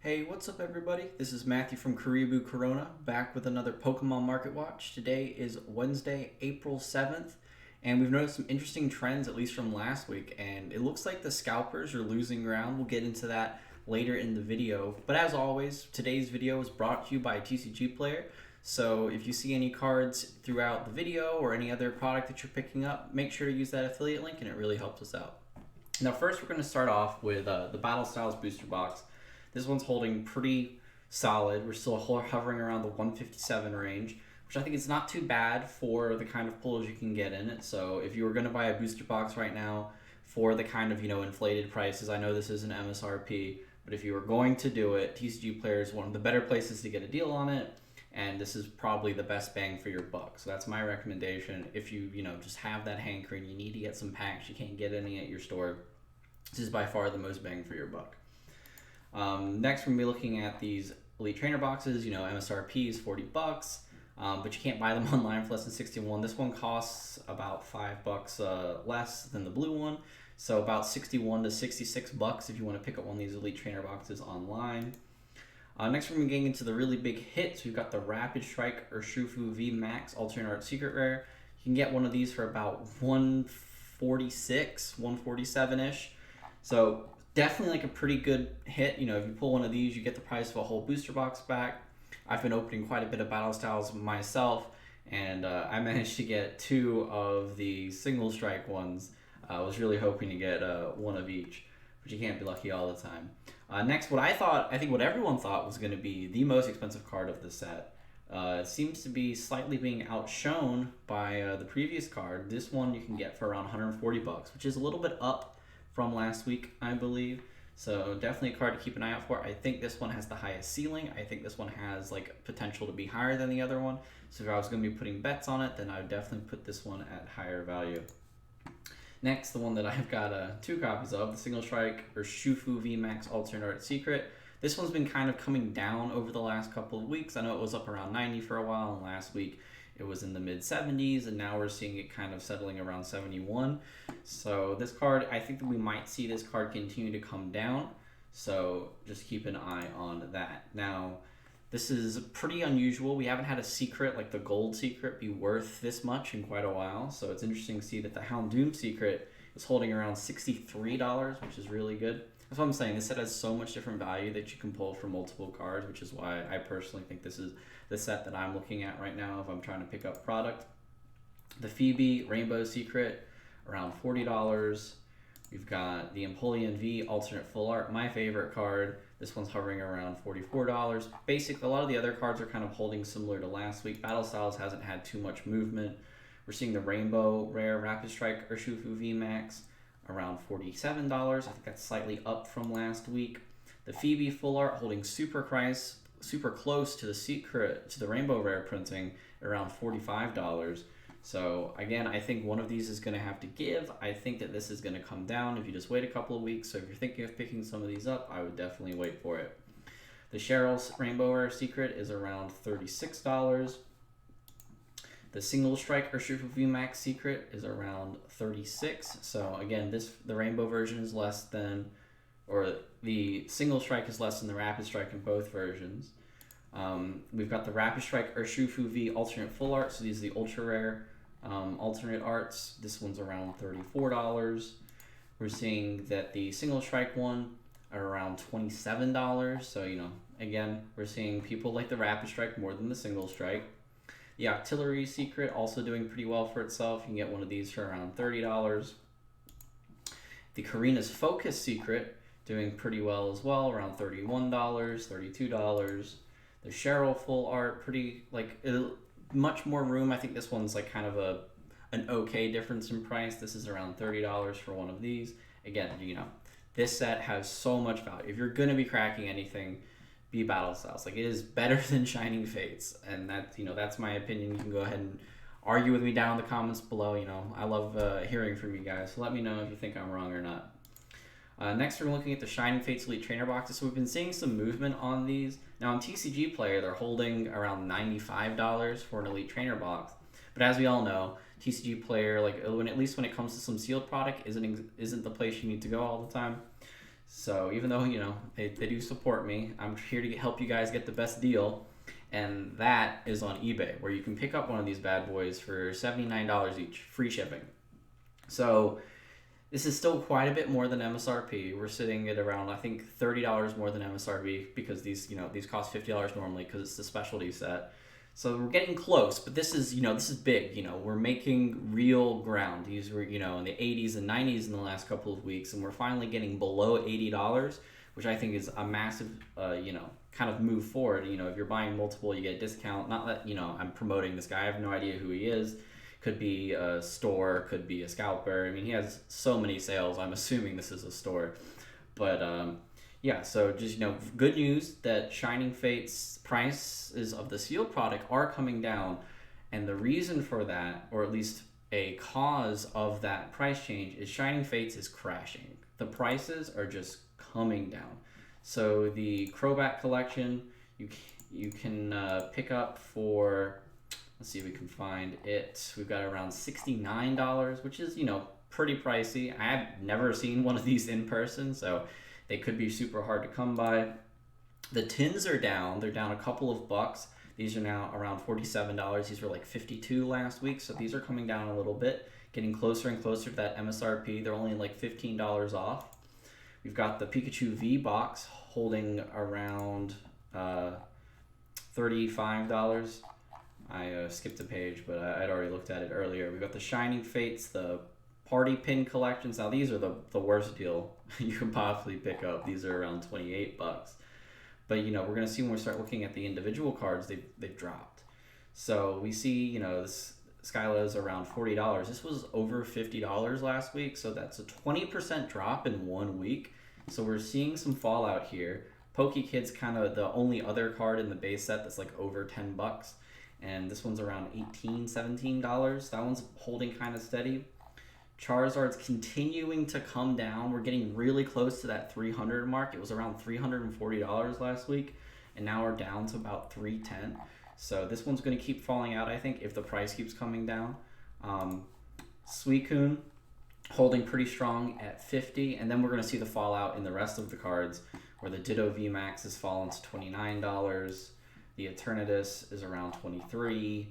Hey, what's up everybody? This is Matthew from Koreaboo Corona, back with another Pokemon Market Watch. Today is Wednesday, April 7th, and we've noticed some interesting trends, at least from last week, and it looks like the Scalpers are losing ground. We'll get into that later in the video. But as always, today's video is brought to you by TCG Player, so if you see any cards throughout the video or any other product that you're picking up, make sure to use that affiliate link and it really helps us out. Now first we're going to start off with the Battle Styles Booster Box. This one's holding pretty solid. We're still hovering around the 157 range, which I think is not too bad for the kind of pulls you can get in it. So if you were going to buy a booster box right now for the kind of, inflated prices, I know this isn't MSRP, but if you were going to do it, TCG Player is one of the better places to get a deal on it, and this is probably the best bang for your buck. So that's my recommendation. If you, just have that hankering, you need to get some packs, you can't get any at your store, this is by far the most bang for your buck. Next, we're going to be looking at these Elite Trainer boxes. MSRP is $40, but you can't buy them online for less than 61. This one costs about $5 less than the blue one, so about 61 to 66 bucks if you want to pick up one of these Elite Trainer boxes online. Next, we're going to be getting into the really big hits. We've got the Rapid Strike Urshifu V Max Alternate Art Secret Rare. You can get one of these for about 146, 147-ish. So definitely like a pretty good hit. If you pull one of these, you get the price of a whole booster box back. I've been opening quite a bit of Battle Styles myself, and I managed to get 2 of the single strike ones. I was really hoping to get one of each, but you can't be lucky all the time. Next, I think what everyone thought was going to be the most expensive card of the set, seems to be slightly being outshone by the previous card. This one you can get for around 140 bucks, which is a little bit up from last week, I believe. So definitely a card to keep an eye out for. I think this one has the highest ceiling. I think this one has potential to be higher than the other one. So if I was going to be putting bets on it, then I would definitely put this one at higher value. Next, the one that I've got 2 copies of, the Single Strike Urshifu V Max Alternate Art Secret. This one's been kind of coming down over the last couple of weeks. I know it was up around 90 for a while, and last week it was in the mid 70s, and now we're seeing it kind of settling around 71. So this card, I think that we might see this card continue to come down. So just keep an eye on that. Now, this is pretty unusual. We haven't had a secret like the gold secret be worth this much in quite a while. So it's interesting to see that the Houndoom secret is holding around $63, which is really good. That's what I'm saying. This set has so much different value that you can pull from multiple cards, which is why I personally think this is the set that I'm looking at right now if I'm trying to pick up product. The Phoebe Rainbow Secret, around $40. We've got the Empoleon V Alternate Full Art, my favorite card. This one's hovering around $44. Basically, a lot of the other cards are kind of holding similar to last week. Battle Styles hasn't had too much movement. We're seeing the Rainbow Rare Rapid Strike Urshifu V Max around $47. I think that's slightly up from last week. The Phoebe Full Art holding super close to the Rainbow Rare printing, around $45. So again, I think one of these is going to have to give. I think that this is going to come down if you just wait a couple of weeks. So if you're thinking of picking some of these up, I would definitely wait for it. The Cheryl's Rainbow Rare Secret is around $36. The Single Strike Urshifu V Max Secret is around $36. So again, the Rainbow version is less than, or the Single Strike is less than the Rapid Strike in both versions. We've got the Rapid Strike Urshifu V Alternate Full Art. So these are the ultra rare alternate arts. This one's around $34. We're seeing that the Single Strike one are around $27. So, again, we're seeing people like the Rapid Strike more than the Single Strike. The Octillery Secret also doing pretty well for itself. You can get one of these for around $30. The Karina's Focus Secret doing pretty well as well, around $31, $32. The Cheryl Full Art, much more room. I think this one's kind of an okay difference in price. This is around $30 for one of these. Again, this set has so much value. If you're going to be cracking anything, be Battle Styles. It is better than Shining Fates, and that's my opinion. You can go ahead and argue with me down in the comments below. I love hearing from you guys, so let me know if you think I'm wrong or not. Next, we're looking at the Shining Fates Elite Trainer boxes. So we've been seeing some movement on these. Now on TCG Player, they're holding around $95 for an Elite Trainer box. But as we all know, TCG Player, at least when it comes to some sealed product, isn't the place you need to go all the time. So even though, they do support me, I'm here to help you guys get the best deal. And that is on eBay, where you can pick up one of these bad boys for $79 each, free shipping. So this is still quite a bit more than MSRP. We're sitting at around, I think, $30 more than MSRP, because these cost $50 normally because it's the specialty set. So we're getting close, but this is big. We're making real ground. These were, in the 80s and 90s in the last couple of weeks, and we're finally getting below $80, which I think is a massive, kind of move forward. If you're buying multiple, you get a discount. Not that, I'm promoting this guy. I have no idea who he is. Could be a store, could be a scalper. I mean, he has so many sales. I'm assuming this is a store. But yeah, so just, good news that Shining Fate's prices of the sealed product are coming down. And the reason for that, or at least a cause of that price change, is Shining Fates is crashing. The prices are just coming down. So the Crobat collection, you can pick up for, let's see if we can find it. We've got around $69, which is, pretty pricey. I have never seen one of these in person, so they could be super hard to come by. The tins are down. They're down a couple of bucks. These are now around $47. These were like $52 last week, so these are coming down a little bit, getting closer and closer to that MSRP. They're only like $15 off. We've got the Pikachu V box holding around $35. I skipped a page, but I'd already looked at it earlier. We've got the Shining Fates, the Party Pin collections. Now these are the worst deal you can possibly pick up. These are around $28. But we're gonna see when we start looking at the individual cards, they've dropped. So we see, this Skyla is around $40. This was over $50 last week, so that's a 20% drop in 1 week. So we're seeing some fallout here. PokeKid's kind of the only other card in the base set that's like over $10. And this one's around $18, $17. That one's holding kind of steady. Charizard's continuing to come down. We're getting really close to that 300 mark. It was around $340 last week, and now we're down to about $310. So this one's going to keep falling out, I think, if the price keeps coming down. Suicune holding pretty strong at $50, and then we're going to see the fallout in the rest of the cards, where the Ditto VMAX has fallen to $29. The Eternatus is around $23.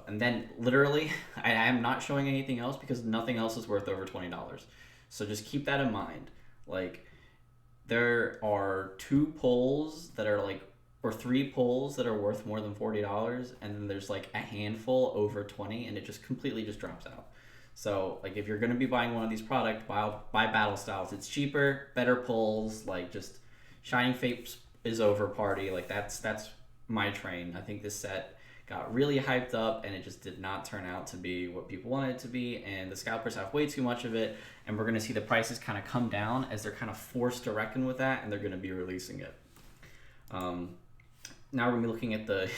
And then literally, I am not showing anything else because nothing else is worth over $20. So just keep that in mind. Like, there are 2 pulls that are like, or 3 pulls that are worth more than $40, and then there's like a handful over 20, and it just completely just drops out. So like, if you're going to be buying one of these products, buy Battle Styles. It's cheaper, better pulls. Like, just Shining Fate is over party. Like, that's my train. I think this set got really hyped up, and it just did not turn out to be what people wanted it to be, and the scalpers have way too much of it, and we're going to see the prices kind of come down as they're kind of forced to reckon with that, and they're going to be releasing it. Now we're going to be looking at the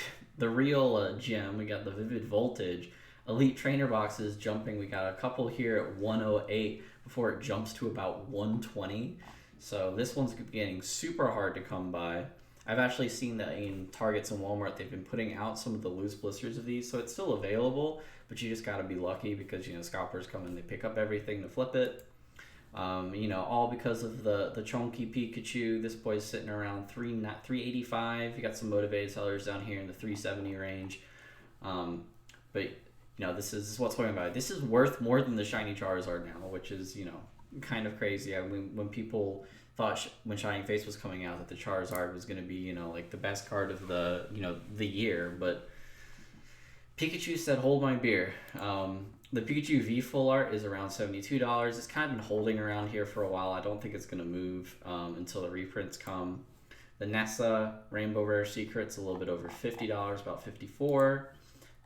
real gem. We got the Vivid Voltage Elite Trainer boxes jumping. We got a couple here at 108 before it jumps to about 120. So this one's getting super hard to come by. I've actually seen that in Targets and Walmart, they've been putting out some of the loose blisters of these, so it's still available, but you just got to be lucky because, scalpers come in, they pick up everything to flip it. All because of the chunky Pikachu. This boy's sitting around $385. You got some motivated sellers down here in the $370 range. But this is what's going by. This is worth more than the shiny Charizard now, which is, kind of crazy. I mean, when people thought when Shining Face was coming out that the Charizard was going to be, like the best card of the year, but Pikachu said, hold my beer. The Pikachu V Full Art is around $72. It's kind of been holding around here for a while. I don't think it's going to move until the reprints come. The Nessa Rainbow Rare Secret's a little bit over $50, about $54.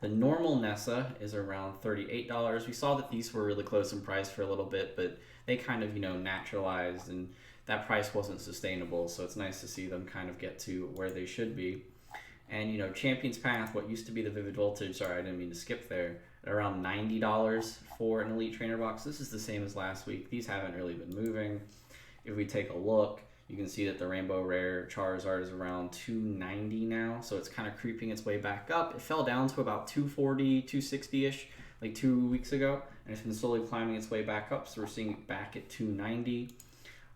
The normal Nessa is around $38. We saw that these were really close in price for a little bit, but they kind of, naturalized, and that price wasn't sustainable, so it's nice to see them kind of get to where they should be. And, Champion's Path, what used to be the Vivid Voltage, sorry, I didn't mean to skip there, at around $90 for an Elite Trainer box. This is the same as last week. These haven't really been moving. If we take a look, you can see that the Rainbow Rare Charizard is around $290 now, so it's kind of creeping its way back up. It fell down to about $240, $260-ish like 2 weeks ago, and it's been slowly climbing its way back up, so we're seeing it back at 290.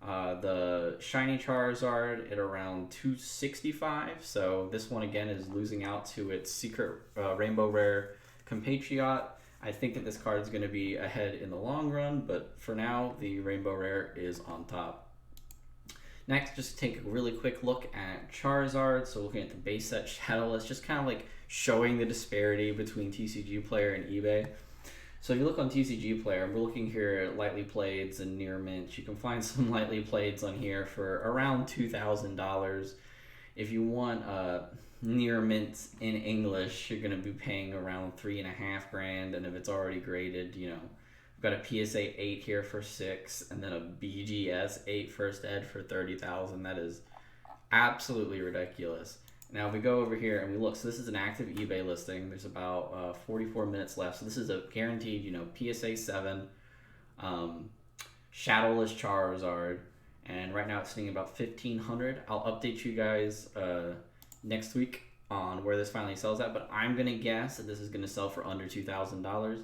The shiny Charizard at around 265, so this one again is losing out to its secret Rainbow Rare compatriot. I think that this card is going to be ahead in the long run, but for now, the Rainbow Rare is on top. Next, just take a really quick look at Charizard. So looking at the base set Shadowless, just kind of like showing the disparity between TCG Player and eBay. So if you look on TCG Player, we're looking here at lightly playeds and near mints. You can find some lightly playeds on here for around $2,000. If you want near mints in English, you're going to be paying around $3,500, and if it's already graded, you know, we've got a PSA 8 here for $6,000, and then a BGS 8 first ed for $30,000. That is absolutely ridiculous. Now we go over here and we look. So this is an active eBay listing. There's about 44 minutes left. So this is a guaranteed, you know, PSA 7 Shadowless Charizard, and right now it's sitting about 1,500. I'll update you guys next week on where this finally sells at, but I'm gonna guess that this is gonna sell for under $2,000.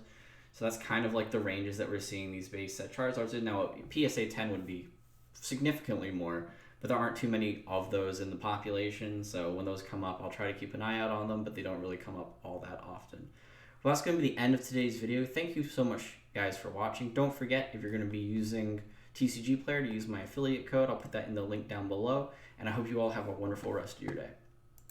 So that's kind of like the ranges that we're seeing these base set Charizards in. Now PSA 10 would be significantly more, but there aren't too many of those in the population, so when those come up, I'll try to keep an eye out on them, but they don't really come up all that often. Well, that's going to be the end of today's video. Thank you so much, guys, for watching. Don't forget, if you're going to be using TCG Player, to use my affiliate code. I'll put that in the link down below, and I hope you all have a wonderful rest of your day.